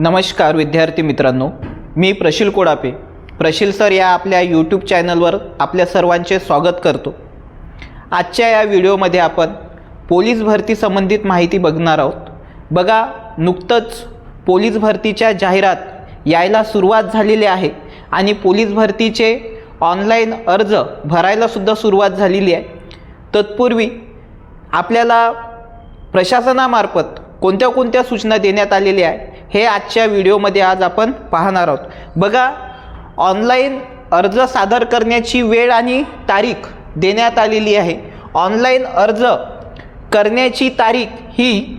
नमस्कार विद्यार्थी मित्रांनो, मी प्रशील कोडापे प्रशील सर या आपल्या यूट्यूब चॅनलवर आपल्या सर्वांचे स्वागत करतो। आजच्या या व्हिडिओमध्ये आपण पोलीस भरती संबंधित माहिती बघणार आहोत। बघा, नुकतंच पोलीस भरतीच्या जाहिरात यायला सुरुवात झालेली आहे आणि पोलीस भरतीचे ऑनलाईन अर्ज भरायला सुद्धा सुरुवात झालेली आहे। तत्पूर्वी आपल्याला प्रशासनामार्फत कोणत्या कोणत्या सूचना देण्यात आलेल्या आहे हे आजच्या व्हिडिओमध्ये आज आपण पाहणार आहोत। बघा, ऑनलाईन अर्ज सादर करण्याची वेळ आणि तारीख देण्यात आलेली आहे। ऑनलाईन अर्ज करण्याची तारीख ही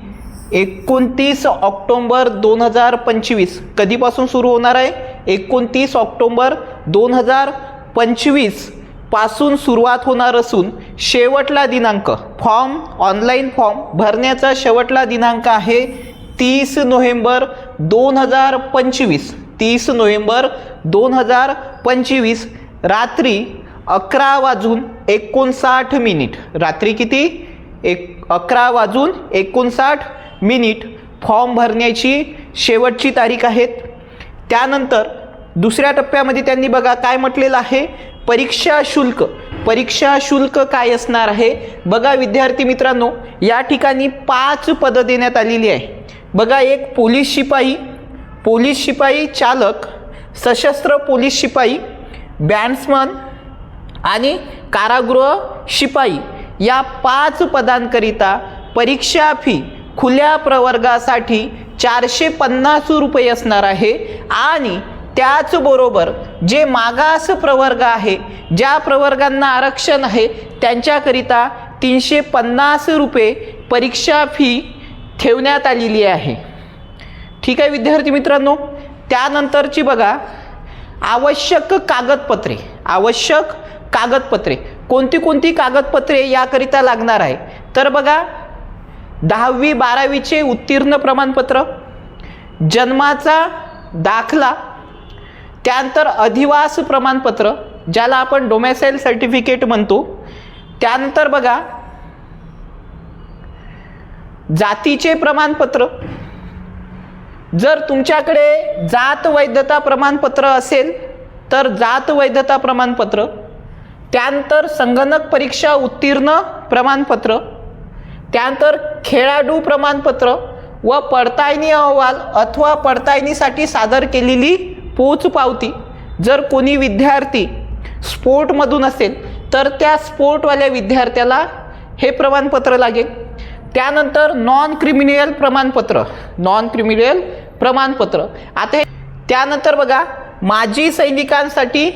29 ऑक्टोबर 2025 कधीपासून सुरू होणार आहे? 29 ऑक्टोबर 2025 पासून सुरुवात होणार असून शेवटला दिनांक ऑनलाईन फॉर्म भरण्याचा शेवटला दिनांक आहे 30 नोव्हेंबर 2025। 30 नोव्हेंबर 2025 रात्री 11:59 रात्री किती? 11:59 फॉर्म भरण्याची शेवटची तारीख आहे। त्यानंतर दुसऱ्या टप्प्यामध्ये त्यांनी बघा काय म्हटलेलं आहे, परीक्षा शुल्क। परीक्षा शुल्क काय असणार आहे? बघा विद्यार्थी मित्रांनो, या ठिकाणी 5 पदं देण्यात आलेली आहे। बघा, एक पोलीस शिपाई चालक, सशस्त्र पोलीस शिपाई, बॅट्समन आणि कारागृह शिपाई या 5 पदांकरिता परीक्षा फी खुल्या प्रवर्गासाठी 450 रुपये असणार आहे आणि त्याचबरोबर जे मागास प्रवर्ग आहे, ज्या प्रवर्गांना आरक्षण आहे त्यांच्याकरिता 350 रुपये परीक्षा फी ठेवण्यात आलेली आहे। ठीक आहे विद्यार्थी मित्रांनो, त्यानंतरची बघा आवश्यक कागदपत्रे कोणती कोणती कागदपत्रे याकरिता लागणार आहे? तर बघा, 10वी 12वीचे उत्तीर्ण प्रमाणपत्र, जन्माचा दाखला, त्यानंतर अधिवास प्रमाणपत्र ज्याला आपण डोमेसाइल सर्टिफिकेट म्हणतो, त्यानंतर बघा जातीचे प्रमाणपत्र, जर तुमच्याकडे जात वैधता प्रमाणपत्र असेल तर जात वैधता प्रमाणपत्र, त्यानंतर संगणक परीक्षा उत्तीर्ण प्रमाणपत्र, त्यानंतर खेळाडू प्रमाणपत्र व पडताळणी अहवाल अथवा पडताळणीसाठी सादर केलेली पोचपावती। जर कोणी विद्यार्थी स्पोर्टमधून असेल तर त्या स्पोर्टवाल्या विद्यार्थ्याला हे प्रमाणपत्र लागेल। त्यानंतर नॉन क्रिमिनल प्रमाणपत्र आता त्यानंतर बघा माजी सैनिकांसाठी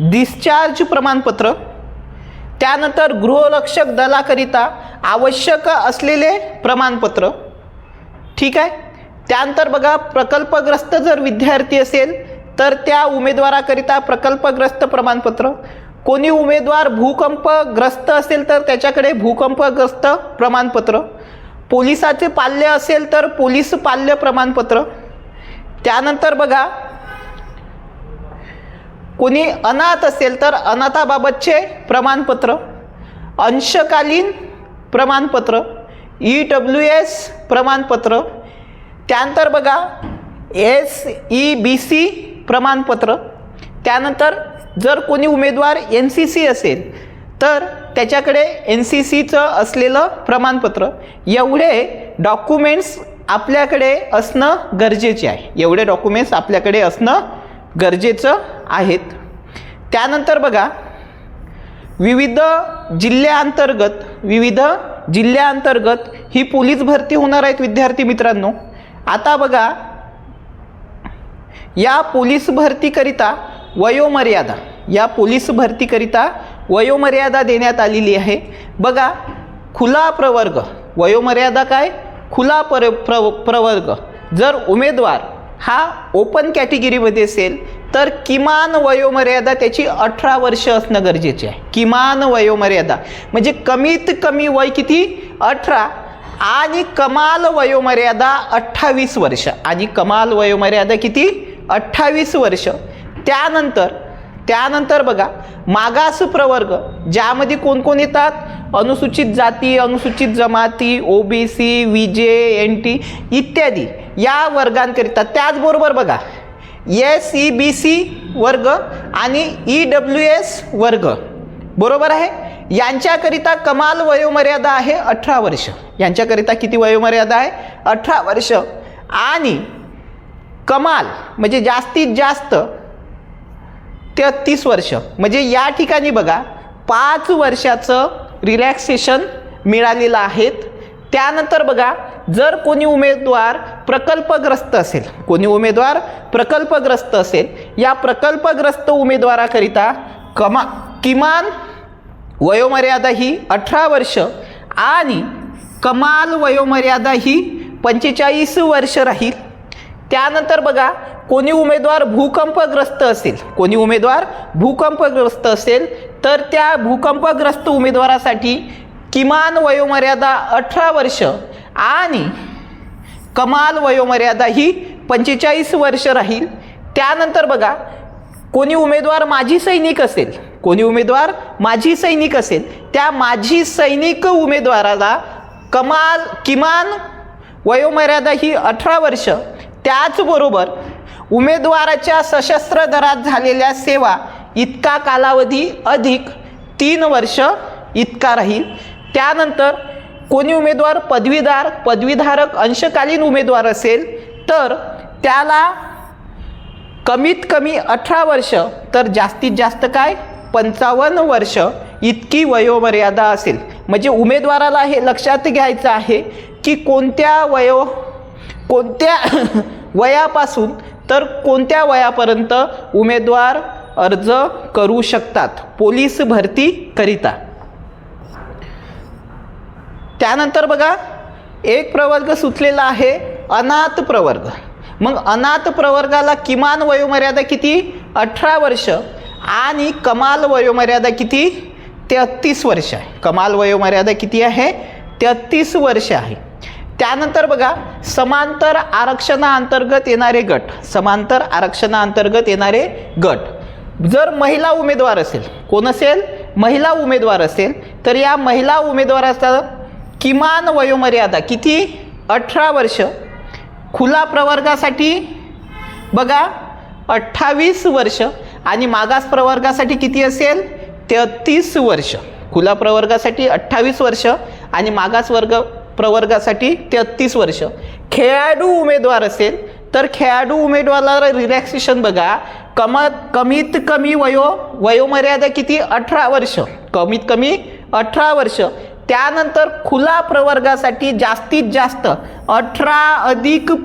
डिस्चार्ज प्रमाणपत्र, त्यानंतर गृहरक्षक दलाकरिता आवश्यक असलेले प्रमाणपत्र। ठीक आहे, त्यानंतर बघा प्रकल्पग्रस्त जर विद्यार्थी असेल तर त्या उमेदवाराकरिता प्रकल्पग्रस्त प्रमाणपत्र, कोणी उमेदवार भूकंपग्रस्त असेल तर त्याच्याकडे भूकंपग्रस्त प्रमाणपत्र, पोलिसाचे पाल्य असेल तर पोलीस पाल्य प्रमाणपत्र, त्यानंतर बघा कोणी अनाथ असेल तर अनाथाबाबतचे प्रमाणपत्र, अंशकालीन प्रमाणपत्र, EWS प्रमाणपत्र, त्यानंतर बघा SEBC प्रमाणपत्र, त्यानंतर जर कोणी उमेदवार NCC असेल तर त्याच्याकडे NCCचं असलेलं प्रमाणपत्र। एवढे डॉक्युमेंट्स आपल्याकडे असणं गरजेचे आहेत। त्यानंतर बघा विविध जिल्ह्यांतर्गत ही पोलीस भरती होणार आहेत विद्यार्थी मित्रांनो। आता बघा या पोलीस भरतीकरिता वयोमर्यादा देण्यात आलेली आहे। बघा, खुला प्रवर्ग वयोमर्यादा काय? खुला प्रवर्ग जर उमेदवार हा ओपन कॅटेगरीमध्ये असेल तर किमान वयोमर्यादा त्याची 18 वर्ष असणं गरजेचे आहे। किमान वयोमर्यादा म्हणजे कमीत कमी वय किती? 18 आणि कमाल वयोमर्यादा 28 वर्ष आणि कमाल वयोमर्यादा किती? 28 वर्ष। त्यानंतर त्यानंतर बघा मागास प्रवर्ग, ज्यामध्ये कोण कोण येतात, अनुसूचित जाती, अनुसूचित जमाती, OBC, VJ, NT इत्यादी या वर्गांकरिता, त्याचबरोबर बघा SEBC वर्ग आणि EWS वर्ग, बरोबर आहे, यांच्याकरिता कमाल वयोमर्यादा आहे 18 वर्ष. यांच्याकरिता किती वयोमर्यादा आहे, 18 वर्ष. आणि कमाल म्हणजे जास्तीत जास्त 33 वर्ष. म्हणजे या ठिकाणी बघा 5 वर्षाचं रिलॅक्सेशन मिळालेलं आहे. त्यानंतर बघा जर कोणी उमेदवार प्रकल्पग्रस्त असेल, कोणी उमेदवार प्रकल्पग्रस्त असेल, या प्रकल्पग्रस्त उमेदवाराकरिता किमान वयोमर्यादा ही 18 वर्ष आणि कमाल वयोमर्यादा ही 45 वर्ष राहील. त्यानंतर बघा कोणी उमेदवार भूकंपग्रस्त असेल, कोणी उमेदवार भूकंपग्रस्त असेल तर त्या भूकंपग्रस्त उमेदवारासाठी किमान वयोमर्यादा 18 वर्ष आणि कमाल वयोमर्यादा ही 45 वर्ष राहील. त्यानंतर बघा कोणी उमेदवार माजी सैनिक असेल, कोणी उमेदवार माजी सैनिक असेल, त्या माजी सैनिक उमेदवाराला किमान वयोमर्यादा ही 18 वर्ष. त्याचबरोबर उमेदवाराच्या सशस्त्र दलात झालेल्या सेवा इतका कालावधी अधिक 3 वर्ष इतका राहील. त्यानंतर कोणी उमेदवार पदवीधारक अंशकालीन उमेदवार असेल तर त्याला कमीत कमी 18 वर्ष तर जास्तीत जास्त काय 55 वर्ष इतकी वयोमर्यादा असेल. म्हणजे उमेदवाराला हे लक्षात घ्यायचं आहे की कोणत्या वयापासून तर कोणत्या वयापर्यंत उमेदवार अर्ज करू शकतात पोलीस भरती करिता. त्यानंतर बघा एक प्रवर्ग सुचलेला आहे अनाथ प्रवर्ग. मग अनाथ प्रवर्गाला किमान वयोमर्यादा किती 18 वर्ष आणि कमाल वयोमर्यादा किती 33 वर्ष आहे. कमाल वयोमर्यादा किती आहे 33 वर्ष आहे. त्यानंतर बघा समांतर आरक्षणाअंतर्गत येणारे गट, समांतर आरक्षणाअंतर्गत येणारे गट. जर महिला उमेदवार असेल, कोण असेल महिला उमेदवार असेल तर या महिला उमेदवाराचा किमान वयोमर्यादा किती 18 वर्ष. खुला प्रवर्गासाठी बघा 28 वर्ष आणि मागास प्रवर्गासाठी किती असेल 33 वर्ष. खुला प्रवर्गासाठी 28 वर्ष आणि मागास प्रवर्गासाठी 33 वर्ष. खेळाडू उमेदवार असेल तर खेळाडू उमेदवाराला रिलॅक्सेशन बघा कमीत कमी वयोमर्यादा किती 18 वर्ष, कमीत कमी 18 वर्ष. त्यानंतर खुला प्रवर्गासाठी जास्तीत जास्त 28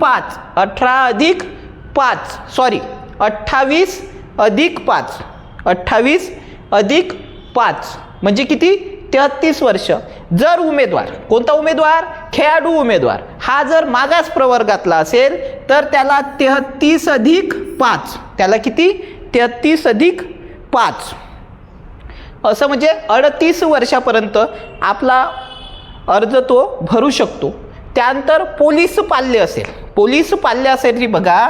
अधिक 5 म्हणजे किती 33 वर्ष. जर उमेदवार कोणता उमेदवार खेळाडू उमेदवार हा जर मागास प्रवर्गातला असेल तर त्याला 33 अधिक 5, त्याला किती 33 अधिक 5 असं म्हणजे 38 वर्षापर्यंत आपला अर्ज तो भरू शकतो. त्यानंतर पोलीस पाल्य असेल ती बघा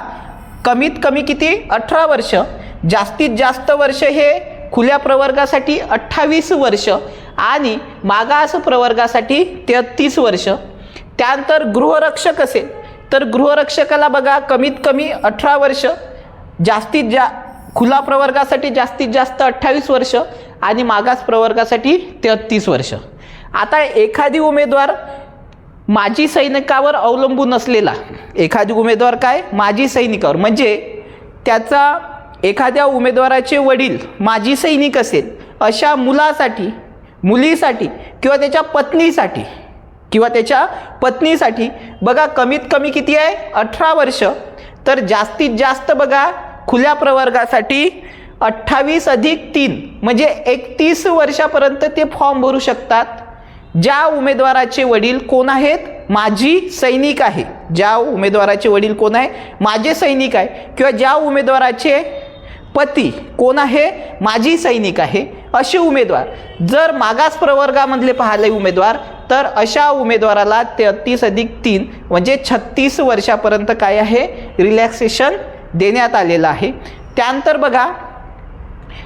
कमीत कमी किती 18 वर्ष, जास्तीत जास्त वर्ष हे खुल्या प्रवर्गासाठी 28 वर्ष आणि मागास प्रवर्गासाठी 33 वर्ष. त्यानंतर गृहरक्षक असेल तर गृहरक्षकाला बघा कमीत कमी 18 वर्ष, खुला प्रवर्गासाठी जास्तीत जास्त 28 वर्ष आणि मागास प्रवर्गासाठी 33 वर्ष. आता एखादी उमेदवार माजी सैनिकावर अवलंबून असलेला, एखादी उमेदवार काय माजी सैनिकावर म्हणजे त्याचा एखाद्या उमेदवाराचे वडील माजी सैनिक असेल अशा मुलीसाठी किंवा त्याच्या पत्नीसाठी बघा कमीत कमी किती आहे 18 वर्ष. तर जास्तीत जास्त बघा खुल्या प्रवर्गासाठी 28 अधिक 3 म्हणजे 31 वर्षापर्यंत ते फॉर्म भरू शकतात. ज्या उमेदवाराचे वडील कोण आहेत माजी सैनिक आहे, ज्या उमेदवाराचे वडील कोण आहे माजी सैनिक आहे किंवा ज्या उमेदवाराचे पती कोण आहे माजी सैनिक आहे असे उमेदवार जर मागास प्रवर्गामधले पाहिले उमेदवार तर अशा उमेदवाराला 33 अधिक 3 म्हणजे 36 वर्षापर्यंत काय आहे रिलॅक्सेशन देण्यात आलेलं आहे. त्यानंतर बघा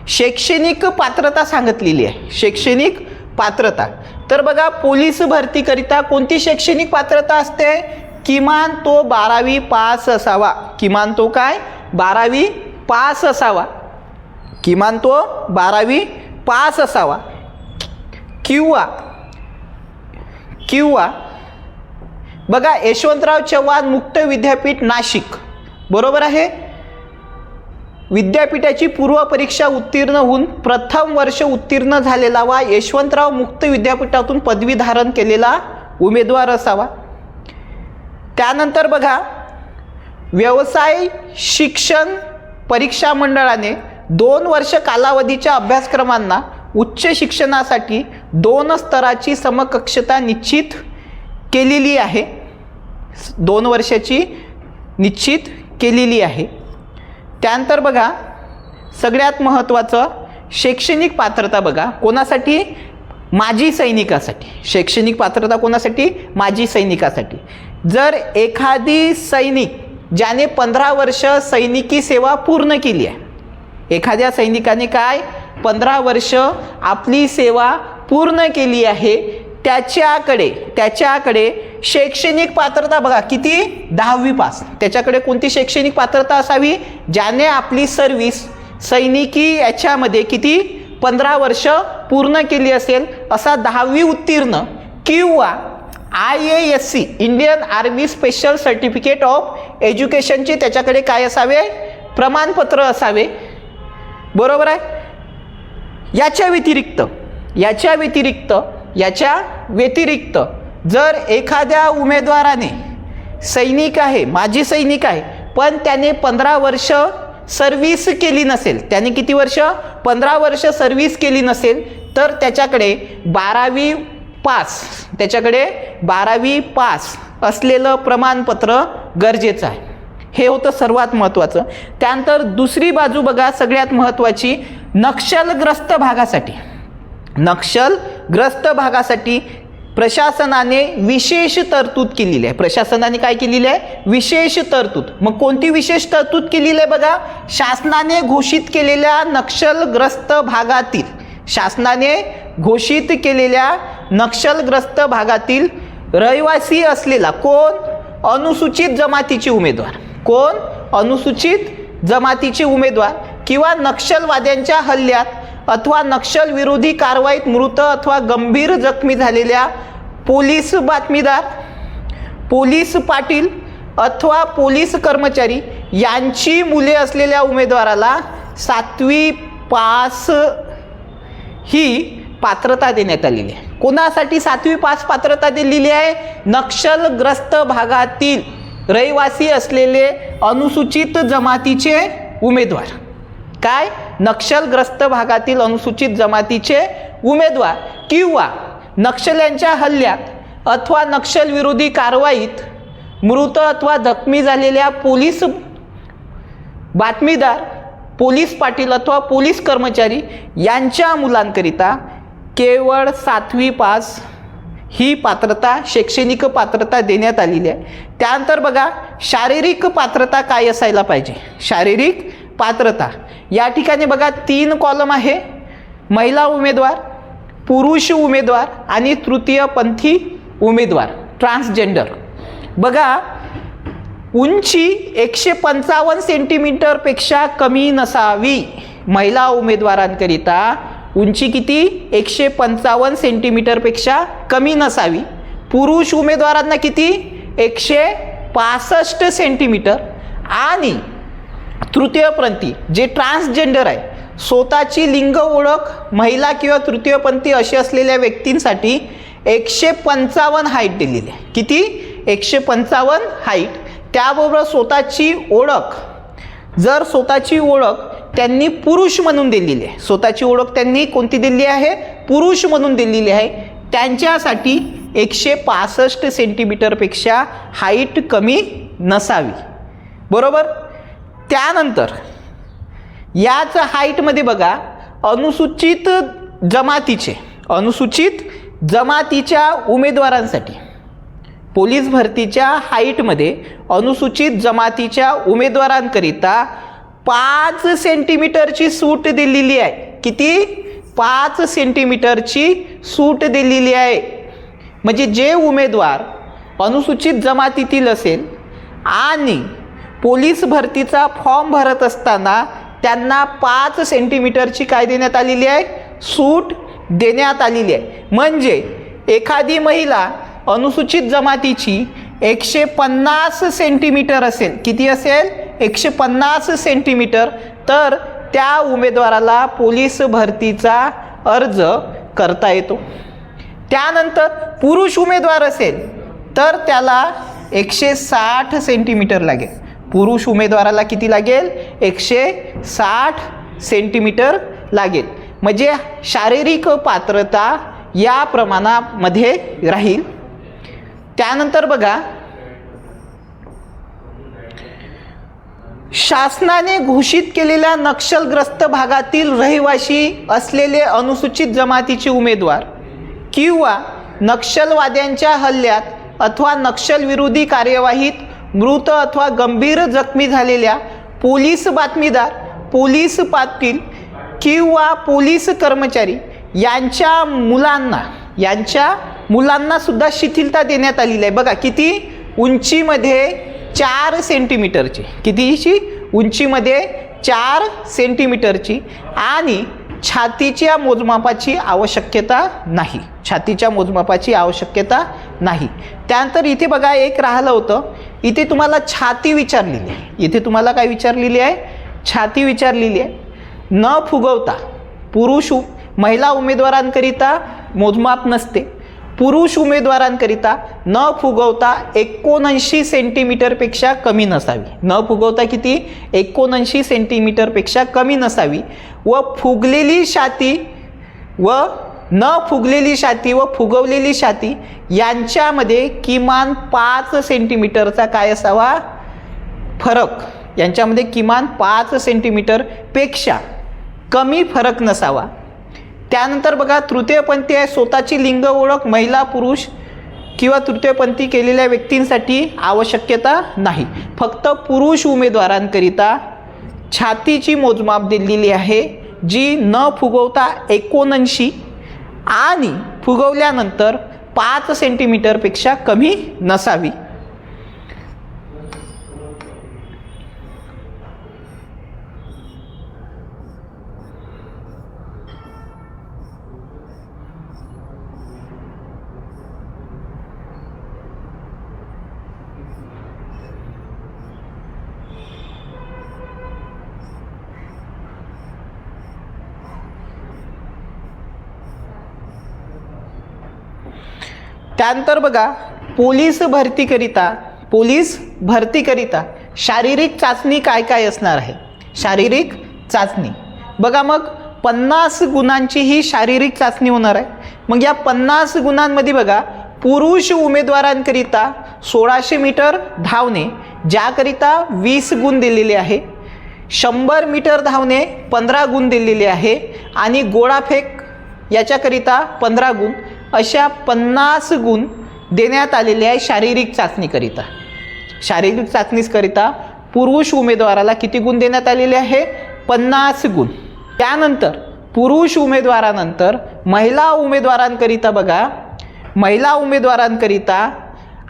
शैक्षणिक पात्रता सांगितलेली आहे, शैक्षणिक पात्रता. तर बघा पोलीस भरतीकरिता कोणती शैक्षणिक पात्रता असते? किमान तो 12वी पास असावा. किमान तो काय? 12वी पास असावा. किमान तो 12वी पास असावा. किंवा बघा यशवंतराव चव्हाण मुक्त विद्यापीठ नाशिक, बरोबर आहे. विद्यापीठाची पूर्व परीक्षा उत्तीर्ण होऊन प्रथम वर्ष उत्तीर्ण झालेला वा यशवंतराव मुक्त विद्यापीठातून पदवी धारण केलेला उमेदवार असावा. त्यानंतर बघा व्यवसाय शिक्षण परीक्षा मंडळाने 2 वर्ष कालावधीच्या अभ्यासक्रमांना उच्च शिक्षणासाठी 2 स्तराची समकक्षता निश्चित केलेली आहे. 2 वर्षाची निश्चित केलेली आहे. त्यानंतर बघा सगळ्यात महत्त्वाचं शैक्षणिक पात्रता बघा कोणासाठी? माजी सैनिकासाठी. शैक्षणिक पात्रता कोणासाठी? माजी सैनिकासाठी. जर एखादी सैनिक ज्याने 15 वर्ष सैनिकी सेवा पूर्ण केली आहे, एखाद्या सैनिकाने काय 15 वर्ष आपली सेवा पूर्ण केली आहे, त्याच्याकडे शैक्षणिक पात्रता बघा किती? 10वी पास. त्याच्याकडे कोणती शैक्षणिक पात्रता असावी? ज्याने आपली सर्व्हिस सैनिकी याच्यामध्ये किती 15 वर्ष पूर्ण केली असेल, असा 10वी उत्तीर्ण किंवा IASC Indian army special certificate of एज्युकेशनचे त्याच्याकडे काय असावे? प्रमाणपत्र असावे, बरोबर आहे. याच्या व्यतिरिक्त जर एखाद्या उमेदवाराने सैनिक आहे, माजी सैनिक आहे, पण त्याने 15 वर्ष सर्व्हिस केली नसेल, त्याने किती वर्ष? 15 वर्ष सर्व्हिस केली नसेल, तर त्याच्याकडे 12वी पास असलेलं प्रमाणपत्र गरजेचं आहे. हे होतं सर्वात महत्त्वाचं. त्यानंतर दुसरी बाजू बघा सगळ्यात महत्त्वाची, नक्षलग्रस्त भागासाठी प्रशासनाने विशेष तरतूद केलेली आहे. प्रशासनाने काय केलेली आहे? विशेष तरतूद. मग कोणती विशेष तरतूद केलेली आहे बघा? शासनाने घोषित केलेल्या नक्षलग्रस्त भागातील रहिवासी असलेला कोण? अनुसूचित जमातीचे उमेदवार किंवा नक्षलवाद्यांच्या हल्ल्यात अथवा नक्षल विरोधी कारवाईत मृत अथवा गंभीर जखमी झालेल्या पोलीस बातमीदार, पोलीस पाटील अथवा पोलीस कर्मचारी यांची मुले असलेल्या उमेदवाराला 7वी पास ही पात्रता देण्यात आलेली आहे. कोणासाठी 7वी पास पात्रता दिलेली आहे? नक्षलग्रस्त भागातील रहिवासी असलेले अनुसूचित जमातीचे उमेदवार. काय? नक्षलग्रस्त भागातील अनुसूचित जमातीचे उमेदवार किंवा नक्षल्यांच्या हल्ल्यात अथवा नक्षल विरोधी कारवाईत मृत अथवा जखमी झालेल्या पोलीस बातमीदार, पोलीस पाटील अथवा पोलीस कर्मचारी यांच्या मुलांकरिता केवळ 7वी पास ही पात्रता, शैक्षणिक पात्रता देण्यात आलेली आहे. त्यानंतर बघा शारीरिक पात्रता काय असायला पाहिजे? शारीरिक पात्रता या ठिकाणी बघा 3 कॉलम आहे. महिला उमेदवार, पुरुष उमेदवार आणि तृतीयपंथी उमेदवार, ट्रान्सजेंडर. बघा उंची 155 सेंटीमीटरपेक्षा कमी नसावी. महिला उमेदवारांकरिता उंची किती? 155 सेंटीमीटरपेक्षा कमी नसावी. पुरुष उमेदवारांना किती? 165 सेंटीमीटर. आणि तृतीयपंथी जे ट्रान्सजेंडर आहे, स्वतःची लिंग ओळख महिला किंवा तृतीयपंथी अशी असलेल्या व्यक्तींसाठी 155 हाईट दिलेली आहे. किती? 155 हाईट. त्याबरोबर स्वतःची ओळख, जर स्वतःची ओळख त्यांनी पुरुष म्हणून दिलेली आहे, स्वतःची ओळख त्यांनी कोणती दिलेली आहे? पुरुष म्हणून दिलेली आहे, त्यांच्यासाठी 165 सेंटीमीटरपेक्षा हाईट कमी नसावी, बरोबर. त्यानंतर याच हाईटमध्ये बघा अनुसूचित जमातीच्या उमेदवारांसाठी पोलीस भरतीच्या हाईटमध्ये अनुसूचित जमातीच्या उमेदवारांकरिता 5 सेंटीमीटरची सूट दिलेली आहे. किती? 5 सेंटीमीटरची सूट दिलेली आहे. म्हणजे जे उमेदवार अनुसूचित जमातीतील असेल आणि पोलीस भरतीचा फॉर्म भरत असताना त्यांना 5 सेंटीमीटरची काय देण्यात आलेली आहे? सूट देण्यात आलेली आहे. म्हणजे एखादी महिला अनुसूचित जमातीची 150 सेंटीमीटर असेल, किती असेल? 150 सेंटीमीटर, तर त्या उमेदवाराला पोलीस भरतीचा अर्ज करता येतो. त्यानंतर पुरुष उमेदवार असेल तर त्याला 160 सेंटीमीटर लागेल. पुरुष उमेदवाराला किती लागेल? 160 सेंटीमीटर लागेल. म्हणजे शारीरिक पात्रता या प्रमाणामध्ये राहील. त्यानंतर बघा, शासनाने घोषित केलेल्या नक्षलग्रस्त भागातील रहिवासी असलेले अनुसूचित जमातीचे उमेदवार किंवा नक्षलवाद्यांच्या हल्ल्यात अथवा नक्षलविरोधी कार्यवाहीत मृत अथवा गंभीर जखमी झालेल्या पोलीस बातमीदार, पोलीस पाटील किंवा पोलीस कर्मचारी यांच्या मुलांना सुद्धा शिथिलता देण्यात आलेली आहे. बघा किती? उंचीमध्ये 4 सेंटीमीटरची. कितीची? उंचीमध्ये 4 सेंटीमीटरची. आणि छातीच्या मोजमापाची आवश्यकता नाही. छातीच्या मोजमापाची आवश्यकता नाही. त्यानंतर इथे बघा एक राहिलं होतं, इथे तुम्हाला छाती विचारलेली आहे. इथे तुम्हाला काय विचारलेली आहे? छाती विचारलेली आहे. न फुगवता महिला उमेदवारांकरिता मोजमाप नसते. पुरुष उमेदवारांकरिता न फुगवता 79 सेंटीमीटरपेक्षा कमी नसावी. न फुगवता किती? 79 सेंटीमीटरपेक्षा कमी नसावी. व फुगलेली छाती व न फुगलेली छाती व फुगवलेली छाती यांच्यामध्ये किमान 5 सेंटीमीटरचा काय असावा? फरक. यांच्यामध्ये किमान 5 सेंटीमीटरपेक्षा कमी फरक नसावा. त्यानंतर बघा, तृतीयपंथी आहे. स्वतःची लिंग ओळख महिला पुरुष किंवा तृतीयपंथी केलेल्या व्यक्तींसाठी आवश्यकता नाही. फक्त पुरुष उमेदवारांकरिता छातीची मोजमाप दिलेली आहे, जी न फुगवता 79 आणि फुगवल्यानंतर 5 सेंटीमीटरपेक्षा कमी नसावी. त्यानंतर बघा, पोलीस भरतीकरिता शारीरिक चाचणी काय काय असणार आहे? शारीरिक चाचणी बघा, मग 50 गुणांची ही शारीरिक चाचणी होणार आहे. मग या 50 गुणांमध्ये बघा, पुरुष उमेदवारांकरिता 1600 मीटर धावणे ज्याकरिता 20 गुण दिलेले आहे. 100 मीटर धावणे 15 गुण दिलेले आहे. आणि गोळाफेक याच्याकरिता 15 गुण. अशा 50 गुण देण्यात आलेले आहे शारीरिक चाचणीकरिता. शारीरिक चाचणीकरिता पुरुष उमेदवाराला किती गुण देण्यात आलेले आहे? 50 गुण. त्यानंतर पुरुष उमेदवारानंतर महिला उमेदवारांकरिता बघा, महिला उमेदवारांकरिता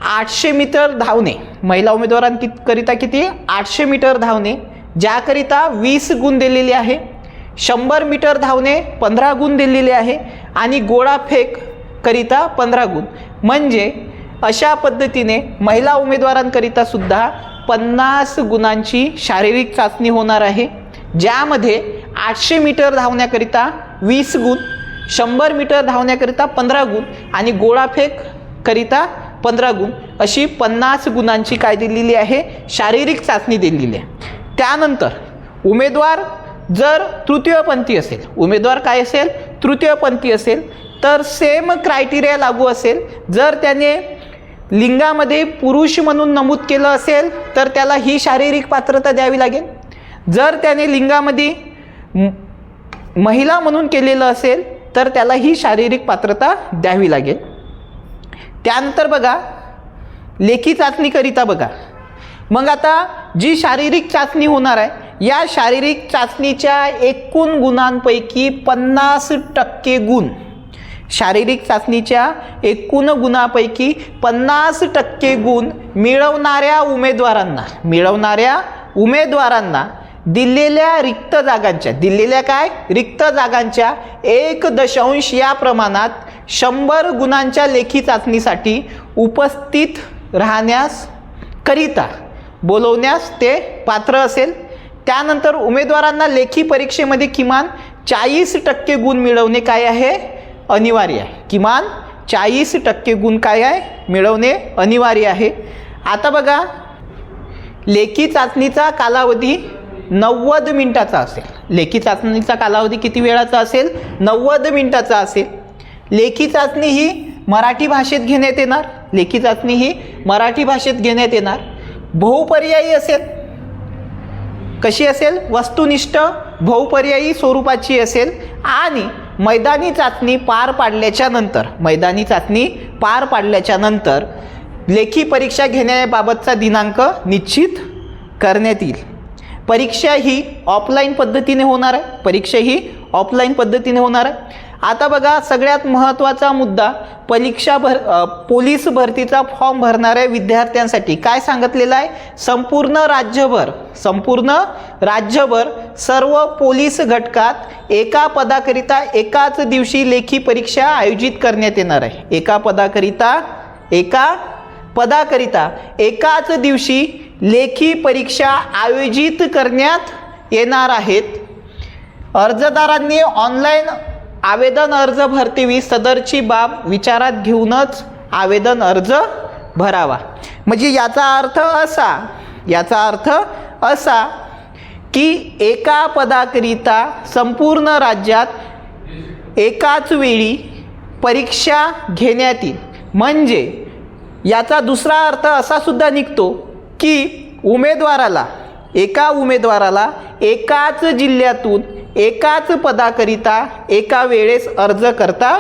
800 मीटर धावणे. महिला उमेदवारांकरिता किती? 800 मीटर धावणे ज्याकरिता 20 गुण दिलेले आहे. 100 मीटर धावणे 15 गुण दिलेले आहे. आणि गोळाफेक करिता 15 गुण. म्हणजे अशा पद्धतीने महिला उमेदवारांकरिता सुद्धा 50 गुणांची शारीरिक चाचणी होणार आहे, ज्यामध्ये 800 मीटर धावण्याकरिता 20 गुण, 100 मीटर धावण्याकरिता 15 गुण आणि गोळाफेक करिता 15 गुण अशी 50 गुणांची काय दिलेली आहे? शारीरिक चाचणी दिलेली आहे. त्यानंतर उमेदवार जर तृतीयपंथी असेल, उमेदवार काय असेल? तृतीयपंथी असेल, तर सेम क्रायटेरिया लागू असेल. जर त्याने लिंगामध्ये पुरुष म्हणून नमूद केलं असेल तर त्याला ही शारीरिक पात्रता द्यावी लागेल. जर त्याने लिंगामध्ये महिला म्हणून केलेलं असेल तर त्याला ही शारीरिक पात्रता द्यावी लागेल. त्यानंतर बघा, लेखी चाचणीकरिता बघा, मग आता जी शारीरिक चाचणी होणार आहे या शारीरिक चाचणीच्या एकूण गुणांपैकी 50% गुण, शारीरिक चाचणीच्या एकूण गुणापैकी 50% गुण मिळवणाऱ्या उमेदवारांना दिलेल्या रिक्त जागांच्या 1 या प्रमाणात 100 गुणांच्या लेखी चाचणीसाठी उपस्थित राहण्यास करिता बोलवण्यास ते पात्र असेल। त्यानंतर उमेदवारांना लेखी परीक्षेमध्ये किमान 40% गुण मिळवणे काय आहे, अनिवार्य आहे। किमान 40% गुण काय आहे, मिळवणे अनिवार्य आहे। आता बघा, लेखी चाचणीचा कालावधी 90 मिनिटाचा असेल। लेखी चाचणीचा कालावधी किती वेळाचा असेल, 90 मिनिटाचा असेल। लेखी चाचणी ही मराठी भाषेत घेण्यात येणार, बहुपर्यायी असेल। कशी असेल, वस्तुनिष्ठ बहुपर्यायी स्वरूपाची असेल आणि मैदानी चाचणी पार पाडल्याच्या नंतर लेखी परीक्षा घेण्याबाबतचा दिनांक निश्चित करण्यात येईल। परीक्षा ही ऑफलाईन पद्धतीने होणार आहे। आता बघा, सगळ्यात महत्त्वाचा मुद्दा, पोलीस भरतीचा फॉर्म भरणाऱ्या विद्यार्थ्यांसाठी काय सांगितलेलं आहे, संपूर्ण राज्यभर सर्व पोलीस घटकात एका पदाकरिता एकाच दिवशी लेखी परीक्षा आयोजित करण्यात येणार आहे। एका पदाकरिता एकाच दिवशी लेखी परीक्षा आयोजित करण्यात येणार आहेत। अर्जदारांनी ऑनलाईन आवेदन अर्ज भरतेवेळी सदरची बाब विचारात घेऊनच आवेदन अर्ज भरावा। म्हणजे याचा अर्थ असा की एका पदाकरिता संपूर्ण राज्यात एकाच वेळी परीक्षा घेण्यात येईल। म्हणजे याचा दुसरा अर्थ असा सुद्धा निघतो की एका उमेदवाराला एकाच जिल्ह्यातून एकाच पदाकरिता एका वेळेस अर्ज करता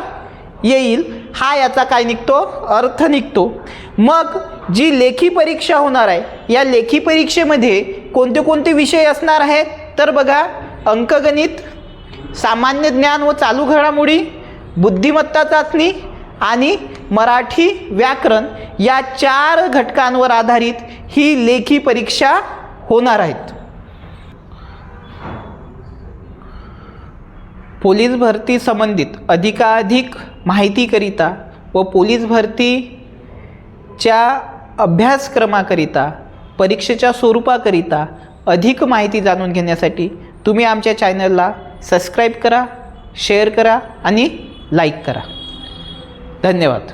येईल, हा याचा काय निघतो, अर्थ निघतो। मग जी लेखी परीक्षा होणार आहे, या लेखी परीक्षेमध्ये कोणते कोणते विषय असणार आहेत, तर बघा, अंकगणित, सामान्य ज्ञान व चालू घडामोडी, बुद्धिमत्ता चाचणी आणि मराठी व्याकरण, या 4 घटकांवर आधारित ही लेखी परीक्षा होणार आहेत। पोलीस भरती संबंधित अधिकाधिक माहितीकरिता व पोलीस भरतीच्या अभ्यासक्रमाकरिता, परीक्षेच्या स्वरूपाकरिता अधिक माहिती जाणून घेण्यासाठी तुम्ही आमच्या चॅनलला सबस्क्राईब करा, शेअर करा आणि लाईक करा। धन्यवाद।